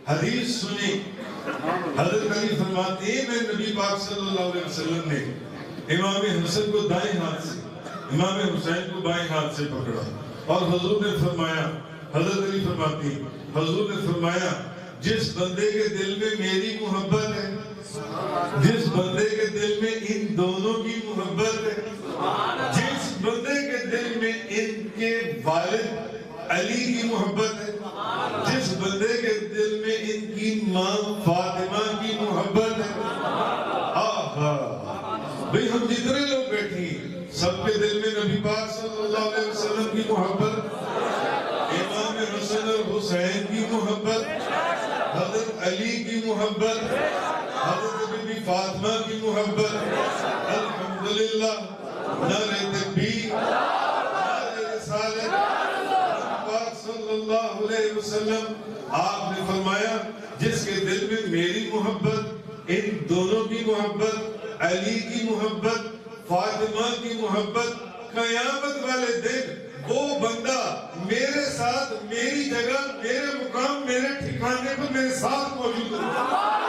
حدیث سنی. حضرت علی فرماتے ہیں میں نبی پاک صلی اللہ علیہ وسلم نے امام حسن کو دائیں ہاتھ سے امام حسین کو بائیں ہاتھ سے پکڑا اور حضور نے فرمایا, حضرت علی فرماتی ہیں حضور نے فرمایا جس بندے کے دل میں میری محبت ہے, جس بندے کے دل میں ان دونوں کی محبت ہے, جس بندے کے دل میں ان کے والد علی کی محبت ہے, جس بندے کے دل میں ان کی ماں فاطمہ کی محبت ہے, بھئی ہم جتنے لوگ بیٹھے ہیں سب کے دل میں نبی پاک صلی اللہ علیہ وسلم کی محبت, امام حسن اور حسین کی محبت, حضرت علی کی محبت, حضرت بی بی فاطمہ کی محبت. الحمدللہ, نعرہ تکبیر, نعرہ رسالت. نبی پاک صلی اللہ علیہ وسلم آپ نے فرمایا جس کے دل میں میری محبت, ان دونوں کی محبت, علی کی محبت, فاطمہ کی محبت, قیامت والے دن وہ بندہ میرے ساتھ میری جگہ میرے مقام میرے ٹھکانے پر میرے ساتھ موجود ہے.